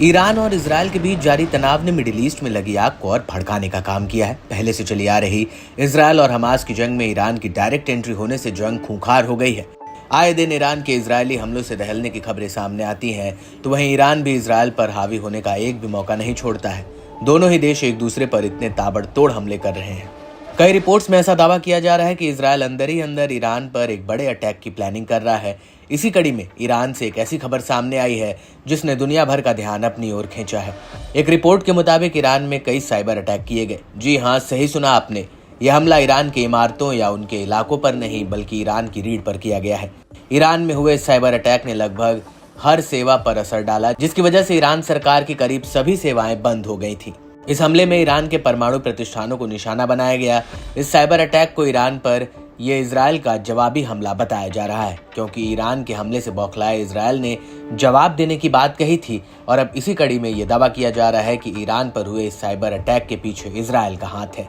Iran और Israel के बीच जारी तनाव ने मिडिल ईस्ट में लगी आग को और भड़काने का काम किया है। पहले से चली आ रही इजरायल और हमास की जंग में ईरान की डायरेक्ट एंट्री होने से जंग खूंखार हो गई है। आए दिन ईरान के इजरायली हमलों से दहलने की खबरें सामने आती हैं, तो वहीं ईरान भी इजरायल पर हावी होने का एक भी मौका नहीं छोड़ता है। दोनों ही देश एक दूसरे पर इतने ताबड़तोड़ हमले कर रहे हैं। कई रिपोर्ट्स में ऐसा दावा किया जा रहा है कि इजरायल अंदर ही अंदर ईरान पर एक बड़े अटैक की प्लानिंग कर रहा है। इसी कड़ी में ईरान से एक ऐसी खबर सामने आई है जिसने दुनिया भर का ध्यान अपनी ओर खींचा है। एक रिपोर्ट के मुताबिक ईरान में कई साइबर अटैक किए गए। जी हाँ, सही सुना आपने। यह हमला ईरान की इमारतों या उनके इलाकों पर नहीं, बल्कि ईरान की रीढ़ पर किया गया है। ईरान में हुए साइबर अटैक ने लगभग हर सेवा पर असर डाला, जिसकी वजह से ईरान सरकार की करीब सभी सेवाएं बंद हो गई थी। इस हमले में ईरान के परमाणु प्रतिष्ठानों को निशाना बनाया गया। इस साइबर अटैक को ईरान पर यह इजरायल का जवाबी हमला बताया जा रहा है, क्योंकि ईरान के हमले से बौखलाए इजरायल ने जवाब देने की बात कही थी और अब इसी कड़ी में यह दावा किया जा रहा है कि ईरान पर हुए इस साइबर अटैक के पीछे इजरायल का हाथ है।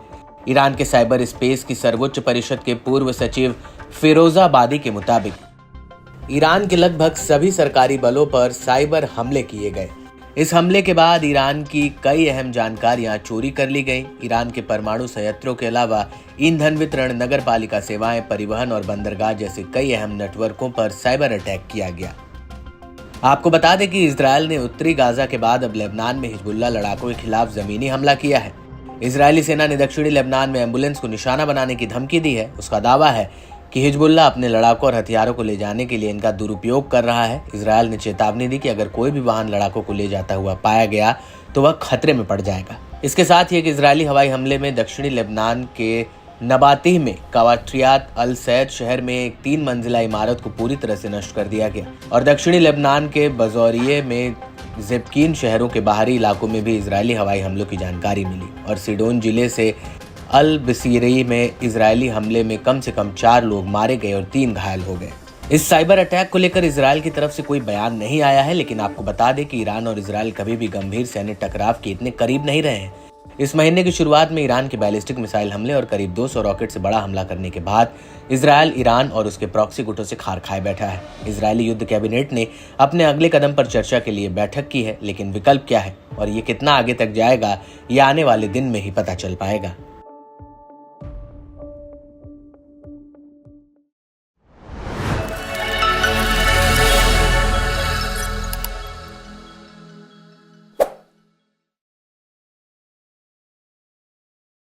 ईरान के साइबर स्पेस की सर्वोच्च परिषद के पूर्व सचिव फिरोजाबादी के मुताबिक ईरान के लगभग सभी सरकारी बलों पर साइबर हमले किए गए। इस हमले के बाद ईरान की कई अहम जानकारियां चोरी कर ली गई। ईरान के परमाणु संयंत्रों के अलावा ईंधन वितरण, नगर पालिका सेवाएं, परिवहन और बंदरगाह जैसे कई अहम नेटवर्कों पर साइबर अटैक किया गया। आपको बता दें कि इजरायल ने उत्तरी गाजा के बाद अब लेबनान में हिजबुल्लाह लड़ाकों के खिलाफ जमीनी हमला किया है। इजरायली सेना ने दक्षिणी लेबनान में एम्बुलेंस को निशाना बनाने की धमकी दी है। उसका दावा है कि हिजबुल्लाह अपने लड़ाकों और हथियारों को ले जाने के लिए इनका दुरुपयोग कर रहा है। इजरायल ने चेतावनी दी कि अगर कोई भी वाहन लड़ाकों को ले जाता हुआ पाया गया तो वह खतरे में पड़ जाएगा। इसके साथ ही एक इजरायली हवाई हमले में दक्षिणी लेबनान के नबातीह में कवाट्रियात अल सैद शहर में एक 3 मंजिला इमारत को पूरी तरह से नष्ट कर दिया गया और दक्षिणी लेबनान के बजौरिये में ज़ेब्कीन शहरों के बाहरी इलाकों में भी इजरायली हवाई हमलों की जानकारी मिली और सीडोन जिले से अल बसीरी में इजरायली हमले में कम से कम 4 लोग मारे गए और 3 घायल हो गए। इस साइबर अटैक को लेकर इजरायल की तरफ से कोई बयान नहीं आया है, लेकिन आपको बता दें कि ईरान और इजरायल कभी भी गंभीर सैन्य टकराव के इतने करीब नहीं रहे हैं। इस महीने की शुरुआत में ईरान के बैलिस्टिक मिसाइल हमले और करीब 200 रॉकेट से बड़ा हमला करने के बाद इजरायल ईरान और उसके प्रॉक्सी गुटों से खार खाए बैठा है। इजरायली युद्ध कैबिनेट ने अपने अगले कदम पर चर्चा के लिए बैठक की है, लेकिन विकल्प क्या है और ये कितना आगे तक जाएगा, ये आने वाले दिन में ही पता चल पाएगा।